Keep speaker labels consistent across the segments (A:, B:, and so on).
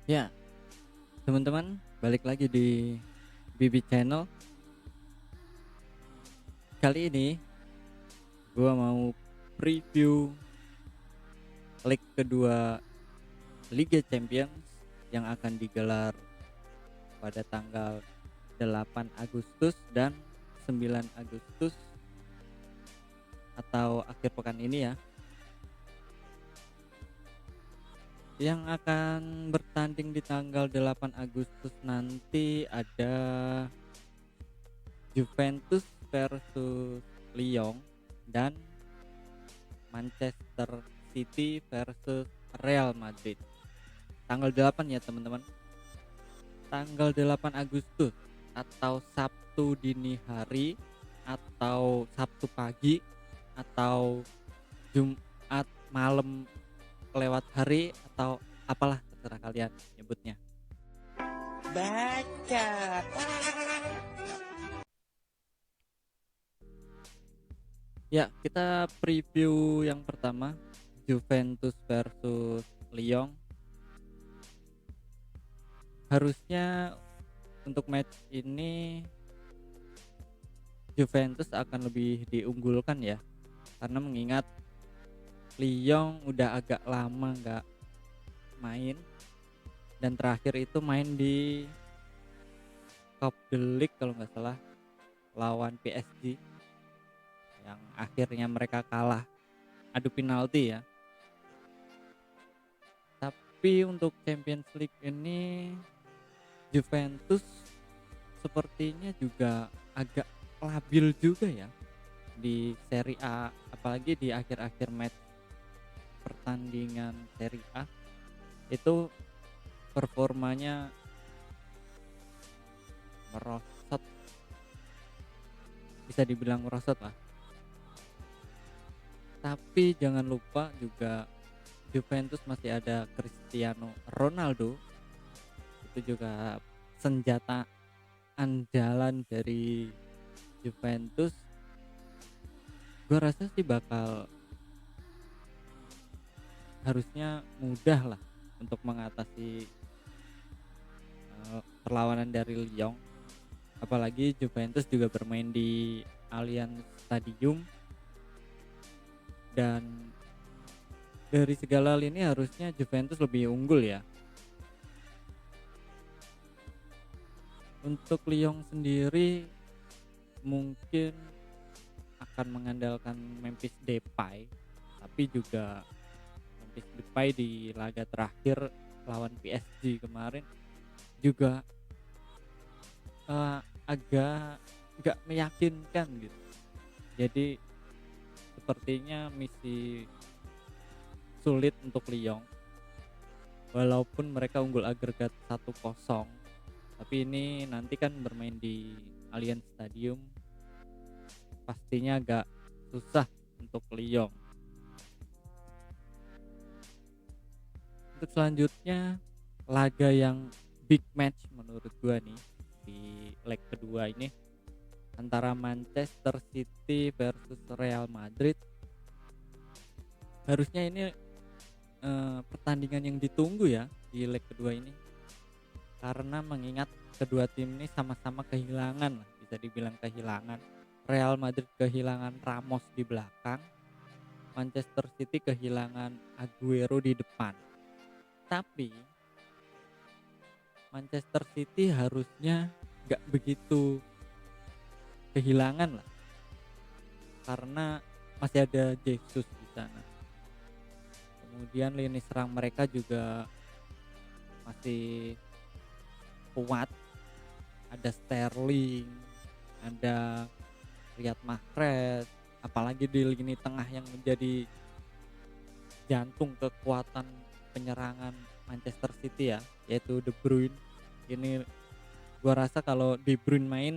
A: Ya, teman-teman, balik lagi di Bibi Channel. Kali ini gua mau preview leg kedua Liga Champions yang akan digelar pada tanggal 8 Agustus dan 9 Agustus atau akhir pekan ini ya. Yang akan bertanding di tanggal 8 Agustus nanti ada Juventus versus Lyon dan Manchester City versus Real Madrid. Tanggal 8 ya teman-teman. Tanggal 8 Agustus atau Sabtu dini hari atau Sabtu pagi atau Jumat malam lewat hari atau apalah terserah kalian nyebutnya.
B: Baca.
A: Ya, kita preview yang pertama Juventus versus Lyon. Harusnya untuk match ini Juventus akan lebih diunggulkan ya, karena mengingat Lyon udah agak lama nggak main dan terakhir itu main di Cup the League kalau nggak salah lawan PSG yang akhirnya mereka kalah adu penalti ya. Tapi untuk Champions League ini Juventus sepertinya juga agak labil juga ya di Serie A, apalagi di akhir-akhir match pertandingan Serie A itu performanya merosot, bisa dibilang merosot lah. Tapi jangan lupa juga Juventus masih ada Cristiano Ronaldo, itu juga senjata andalan dari Juventus. Gue rasa sih bakal harusnya mudah lah untuk mengatasi perlawanan dari Lyon. Apalagi Juventus juga bermain di Allianz Stadium dan dari segala lini harusnya Juventus lebih unggul ya. Untuk Lyon sendiri mungkin akan mengandalkan Memphis Depay, tapi juga Memphis Depay di laga terakhir lawan PSG kemarin juga agak nggak meyakinkan gitu. Jadi sepertinya misi sulit untuk Lyon. Walaupun mereka unggul agregat 1-0, tapi ini nanti kan bermain di Allianz Stadium, pastinya agak susah untuk Lyon. Untuk selanjutnya laga yang big match menurut gua nih di leg kedua ini antara Manchester City versus Real Madrid. Harusnya ini pertandingan yang ditunggu ya di leg kedua ini, karena mengingat kedua tim ini sama-sama kehilangan lah, bisa dibilang kehilangan. Real Madrid kehilangan Ramos di belakang, Manchester City kehilangan Aguero di depan. Tapi Manchester City harusnya nggak begitu kehilangan lah, karena masih ada Jesus di sana. Kemudian lini serang mereka juga masih kuat, ada Sterling, ada Riyad Mahrez, apalagi di lini tengah yang menjadi jantung kekuatan penyerangan Manchester City ya, yaitu De Bruyne. Ini gua rasa kalau De Bruyne main,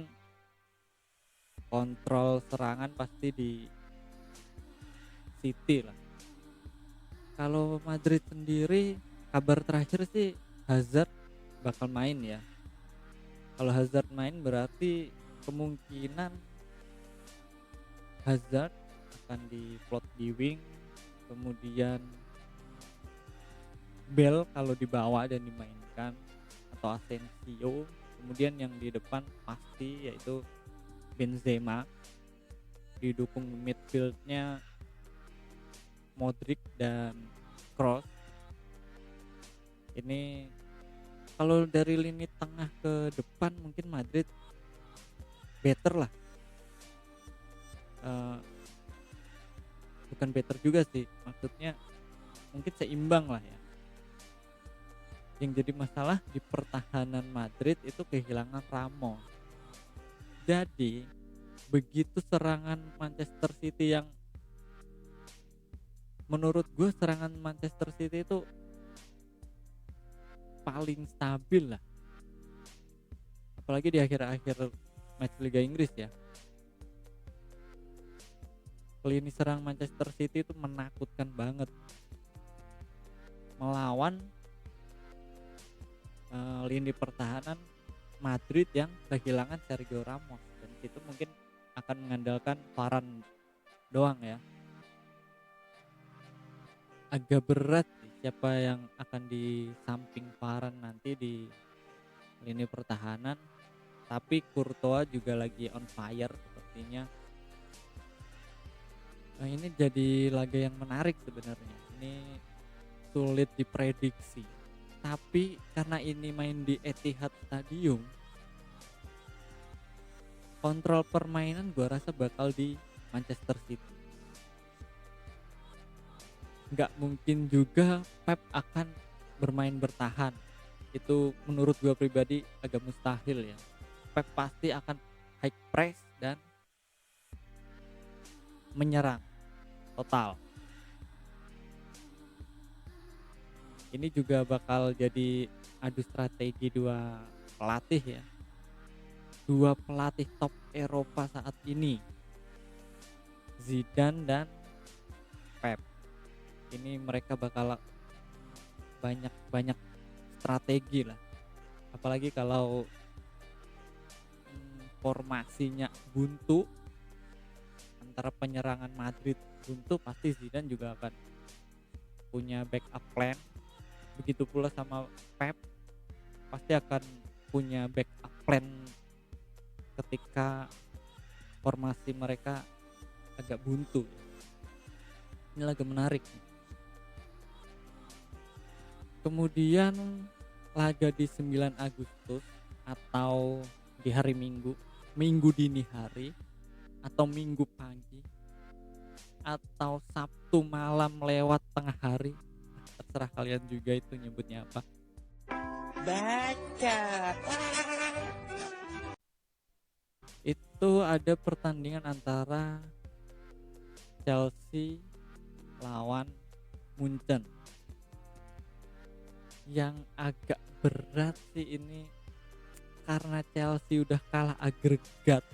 A: kontrol serangan pasti di City lah. Kalau Madrid sendiri kabar terakhir sih Hazard bakal main ya. Kalau Hazard main berarti kemungkinan Hazard akan diplot di wing, kemudian Bell kalau dibawa dan dimainkan kan, atau Asensio. Kemudian yang di depan pasti yaitu Benzema, didukung midfieldnya Modric dan Kroos. Ini kalau dari lini tengah ke depan mungkin Madrid better lah. Eh, bukan better juga sih, maksudnya mungkin seimbang lah ya. Yang jadi masalah di pertahanan Madrid itu kehilangan Ramos. Jadi begitu serangan Manchester City yang menurut gue serangan Manchester City itu paling stabil lah, apalagi di akhir-akhir match Liga Inggris ya. Lini serang Manchester City itu menakutkan banget melawan lini pertahanan Madrid yang kehilangan Sergio Ramos, dan itu mungkin akan mengandalkan Varane doang ya. Agak berat sih siapa yang akan di samping Varane nanti di lini pertahanan, tapi Courtois juga lagi on fire sepertinya. Nah, ini jadi laga yang menarik sebenarnya. Ini sulit diprediksi, tapi karena ini main di Etihad Stadium, kontrol permainan gua rasa bakal di Manchester City. Nggak mungkin juga Pep akan bermain bertahan. Itu menurut gua pribadi agak mustahil ya. Pep pasti akan high press dan menyerang total. Ini juga bakal jadi adu strategi dua pelatih ya. Dua pelatih top Eropa saat ini, Zidane dan Pep. Ini mereka bakal banyak strategi lah. Apalagi kalau formasinya buntu, antara penyerangan Madrid buntu, pasti Zidane juga akan punya backup plan. Begitu pula sama Pep, pasti akan punya backup plan ketika formasi mereka agak buntu. Ini laga menarik. Kemudian laga di 9 Agustus atau di hari Minggu, Minggu dini hari atau Minggu pagi atau Sabtu malam lewat tengah hari, terserah kalian juga itu nyebutnya apa. Baca. Itu ada pertandingan antara Chelsea lawan Munchen. Yang agak berat sih ini karena Chelsea udah kalah agregat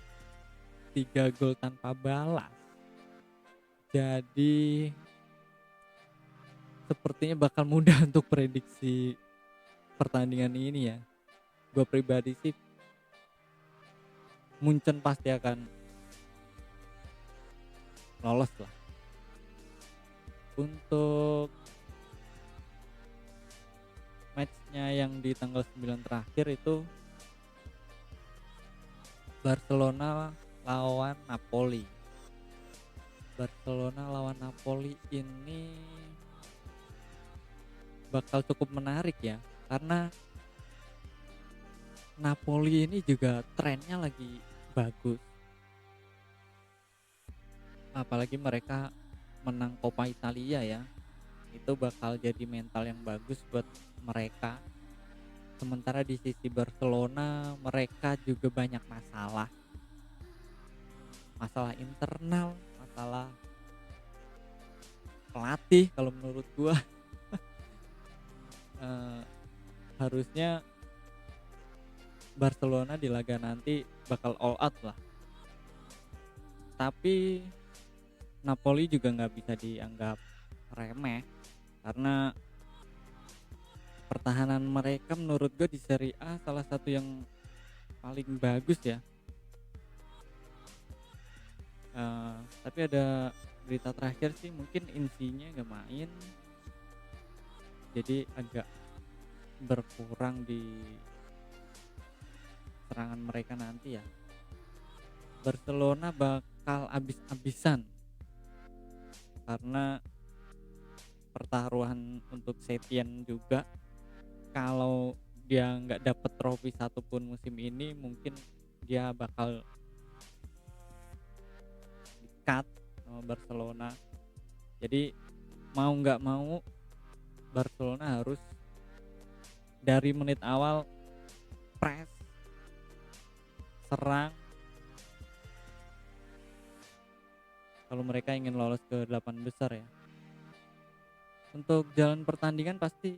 A: 3 gol tanpa balas. Jadi sepertinya bakal mudah untuk prediksi pertandingan ini ya. Gue pribadi sih Munchen pasti akan lolos lah. Untuk matchnya yang di tanggal 9 terakhir itu Barcelona lawan Napoli. Barcelona lawan Napoli ini bakal cukup menarik ya, karena Napoli ini juga trennya lagi bagus. Apalagi mereka menang Coppa Italia ya. Itu bakal jadi mental yang bagus buat mereka. Sementara di sisi Barcelona mereka juga banyak masalah internal, masalah pelatih kalau menurut gua. Harusnya Barcelona di laga nanti bakal all out lah, tapi Napoli juga nggak bisa dianggap remeh karena pertahanan mereka menurut gue di Serie A salah satu yang paling bagus ya. Tapi ada berita terakhir sih, mungkin Insigne nggak main, jadi agak berkurang di serangan mereka nanti ya. Barcelona bakal abis-abisan karena pertaruhan untuk Setien juga. Kalau dia nggak dapet trofi satupun musim ini, mungkin dia bakal di-cut sama Barcelona. Jadi mau nggak mau Barcelona harus dari menit awal press, serang kalau mereka ingin lolos ke 8 besar ya. Untuk jalan pertandingan pasti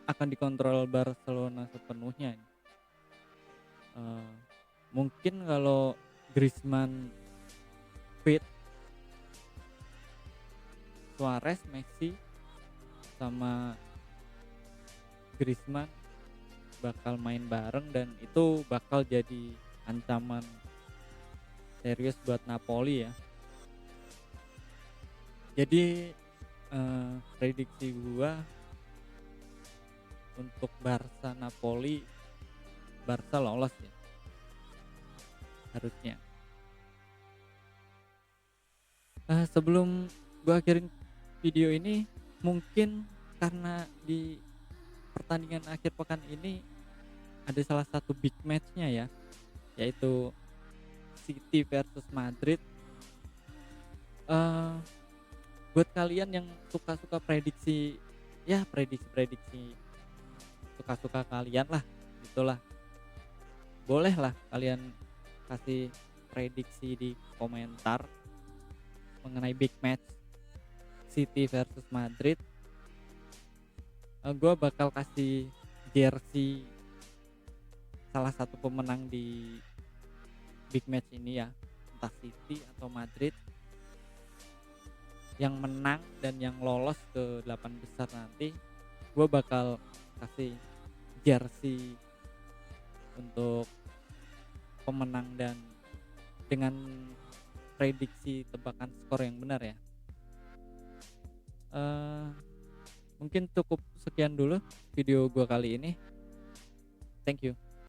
A: akan dikontrol Barcelona sepenuhnya. Eh, Mungkin kalau Griezmann fit, Suarez, Messi sama Griezmann bakal main bareng dan itu bakal jadi ancaman serius buat Napoli ya. Jadi prediksi gua untuk Barca Napoli, Barca lolos ya harusnya. Sebelum gua akhirin video ini, mungkin karena di pertandingan akhir pekan ini ada salah satu big match-nya ya, yaitu City versus Madrid. eh Buat kalian yang suka-suka prediksi, ya prediksi suka-suka kalian lah, gitulah, boleh lah kalian kasih prediksi di komentar mengenai big match City versus Madrid. Gue bakal kasih jersey salah satu pemenang di big match ini ya, entah City atau Madrid, yang menang dan yang lolos ke 8 besar nanti. Gue bakal kasih jersey untuk pemenang dan dengan prediksi tebakan skor yang benar ya. Mungkin cukup sekian dulu video gue kali ini. Thank you.